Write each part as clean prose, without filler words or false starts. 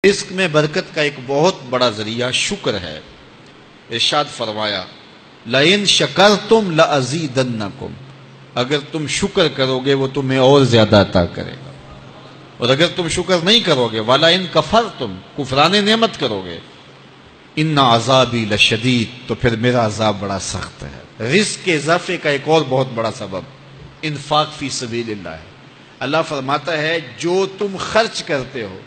رزق میں برکت کا ایک بہت بڑا ذریعہ شکر ہے۔ ارشاد فرمایا لَإِن شَكَرْتُمْ لَأَزِيدَنَّكُمْ، اگر تم شکر کرو گے وہ تمہیں اور زیادہ عطا کرے گا، اور اگر تم شکر نہیں کرو گے وَلَئِن كَفَرْتُمْ، کفران نعمت کرو گے، إِنَّ عَذَابِي لَشَدِيدٌ، تو پھر میرا عذاب بڑا سخت ہے۔ رزق کے اضافے کا ایک اور بہت بڑا سبب انفاق فی سبیل اللہ ہے۔ اللہ فرماتا ہے جو تم خرچ کرتے ہو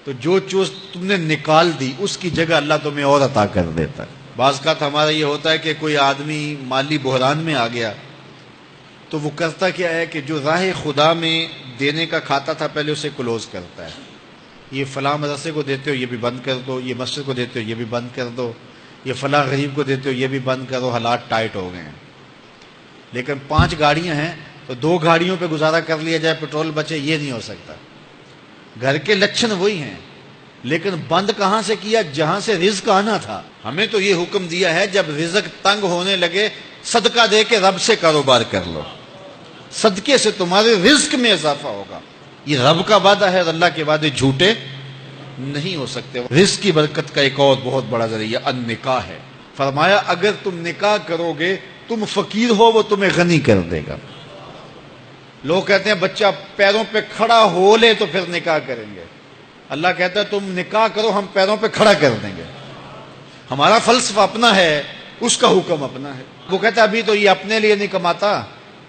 تو جو چیز تم نے نکال دی اس کی جگہ اللہ تمہیں اور عطا کر دیتا ہے۔ بعض کا ہمارا یہ ہوتا ہے کہ کوئی آدمی مالی بحران میں آ گیا تو وہ کرتا کیا ہے کہ جو راہ خدا میں دینے کا کھاتا تھا پہلے اسے کلوز کرتا ہے، یہ فلاں مدرسے کو دیتے ہو یہ بھی بند کر دو، یہ مسجد کو دیتے ہو یہ بھی بند کر دو، یہ فلاں غریب کو دیتے ہو یہ بھی بند کرو، حالات ٹائٹ ہو گئے ہیں۔ لیکن 5 گاڑیاں ہیں تو 2 گاڑیوں پہ گزارا کر لیا جائے، پیٹرول بچے، یہ نہیں ہو سکتا۔ گھر کے لچھن وہی ہیں لیکن بند کہاں سے کیا؟ جہاں سے رزق آنا تھا۔ ہمیں تو یہ حکم دیا ہے جب رزق تنگ ہونے لگے صدقہ دے کے رب سے کاروبار کر لو، صدقے سے تمہارے رزق میں اضافہ ہوگا۔ یہ رب کا وعدہ ہے اور اللہ کے وعدے جھوٹے نہیں ہو سکتے۔ رزق کی برکت کا ایک اور بہت بڑا ذریعہ النکاح ہے۔ فرمایا اگر تم نکاح کرو گے، تم فقیر ہو وہ تمہیں غنی کر دے گا۔ لوگ کہتے ہیں بچہ پیروں پہ کھڑا ہو لے تو پھر نکاح کریں گے، اللہ کہتا ہے تم نکاح کرو ہم پیروں پہ کھڑا کر دیں گے۔ ہمارا فلسفہ اپنا ہے، اس کا حکم اپنا ہے۔ وہ کہتا ہے ابھی تو یہ اپنے لیے نہیں کماتا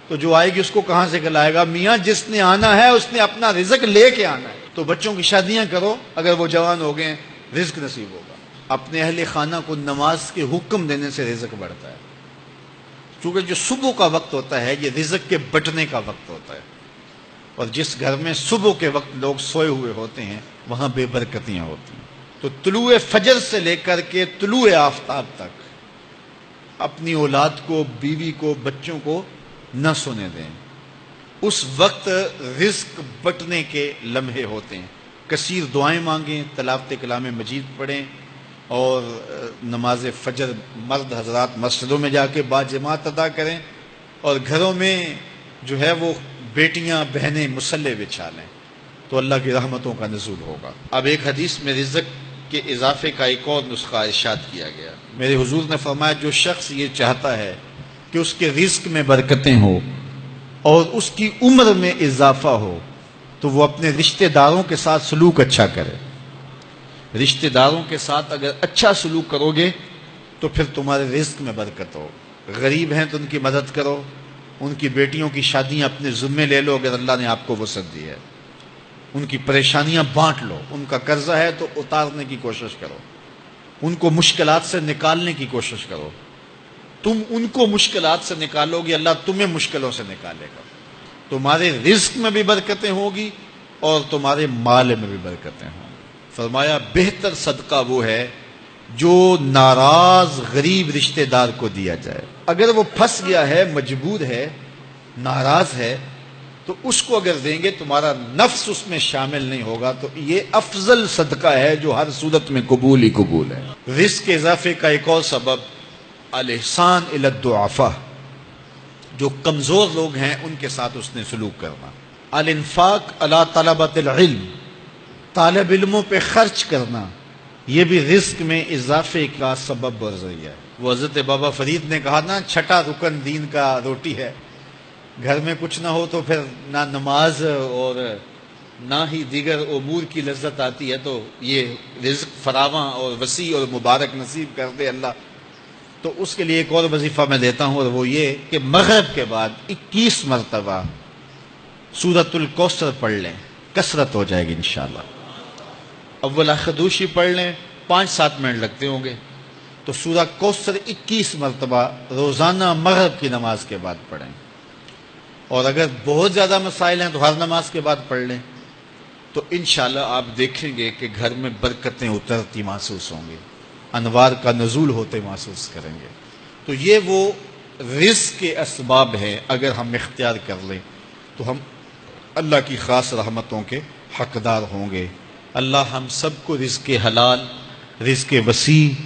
تو جو آئے گی اس کو کہاں سے کھلائے گا؟ میاں جس نے آنا ہے اس نے اپنا رزق لے کے آنا ہے۔ تو بچوں کی شادیاں کرو، اگر وہ جوان ہو گئے رزق نصیب ہوگا۔ اپنے اہل خانہ کو نماز کے حکم دینے سے رزق بڑھتا ہے، کیونکہ جو صبح کا وقت ہوتا ہے یہ رزق کے بٹنے کا وقت ہوتا ہے، اور جس گھر میں صبح کے وقت لوگ سوئے ہوئے ہوتے ہیں وہاں بے برکتیاں ہوتی ہیں۔ تو طلوع فجر سے لے کر کے طلوع آفتاب تک اپنی اولاد کو، بیوی کو، بچوں کو نہ سونے دیں۔ اس وقت رزق بٹنے کے لمحے ہوتے ہیں۔ کثیر دعائیں مانگیں، تلاوت کلام مجید پڑھیں، اور نماز فجر مرد حضرات مسجدوں میں جا کے باجماعت ادا کریں، اور گھروں میں جو ہے وہ بیٹیاں بہنیں مصلے بچھا لیں تو اللہ کی رحمتوں کا نزول ہوگا۔ اب ایک حدیث میں رزق کے اضافے کا ایک اور نسخہ ارشاد کیا گیا۔ میرے حضور نے فرمایا جو شخص یہ چاہتا ہے کہ اس کے رزق میں برکتیں ہوں اور اس کی عمر میں اضافہ ہو تو وہ اپنے رشتہ داروں کے ساتھ سلوک اچھا کرے۔ رشتہ داروں کے ساتھ اگر اچھا سلوک کرو گے تو پھر تمہارے رزق میں برکت ہو۔ غریب ہیں تو ان کی مدد کرو، ان کی بیٹیوں کی شادیاں اپنے ذمے لے لو اگر اللہ نے آپ کو وسعت دی ہے، ان کی پریشانیاں بانٹ لو، ان کا قرضہ ہے تو اتارنے کی کوشش کرو، ان کو مشکلات سے نکالنے کی کوشش کرو۔ تم ان کو مشکلات سے نکالو گے اللہ تمہیں مشکلوں سے نکالے گا۔ تمہارے رزق میں بھی برکتیں ہوگی اور تمہارے مال میں بھی برکتیں ہوں گی۔ فرمایا بہتر صدقہ وہ ہے جو ناراض غریب رشتہ دار کو دیا جائے۔ اگر وہ پھنس گیا ہے، مجبور ہے، ناراض ہے، تو اس کو اگر دیں گے تمہارا نفس اس میں شامل نہیں ہوگا، تو یہ افضل صدقہ ہے جو ہر صورت میں قبول ہی قبول ہے۔ رزق کے اضافے کا ایک اور سبب الاحسان الی الضعفاء، جو کمزور لوگ ہیں ان کے ساتھ اس نے سلوک کرنا۔ الانفاق علی طلبۃ العلم، طالب علموں پہ خرچ کرنا، یہ بھی رزق میں اضافے کا سبب اور ذریعہ ہے۔ وہ حضرت بابا فرید نے کہا نا 6واں رکن دین کا روٹی ہے۔ گھر میں کچھ نہ ہو تو پھر نہ نماز اور نہ ہی دیگر امور کی لذت آتی ہے، تو یہ رزق فراواں اور وسیع اور مبارک نصیب کر دے اللہ۔ تو اس کے لیے ایک اور وظیفہ میں دیتا ہوں، اور وہ یہ کہ مغرب کے بعد 21 مرتبہ سورۃ الکوثر پڑھ لیں، کثرت ہو جائے گی انشاءاللہ۔ اول خدوشی پڑھ لیں، 5-7 منٹ لگتے ہوں گے، تو سورہ کوثر 21 مرتبہ روزانہ مغرب کی نماز کے بعد پڑھیں، اور اگر بہت زیادہ مسائل ہیں تو ہر نماز کے بعد پڑھ لیں، تو انشاءاللہ آپ دیکھیں گے کہ گھر میں برکتیں اترتی محسوس ہوں گی، انوار کا نزول ہوتے محسوس کریں گے۔ تو یہ وہ رزق کے اسباب ہیں، اگر ہم اختیار کر لیں تو ہم اللہ کی خاص رحمتوں کے حقدار ہوں گے۔ اللہ ہم سب کو رزق حلال، رزق وسیع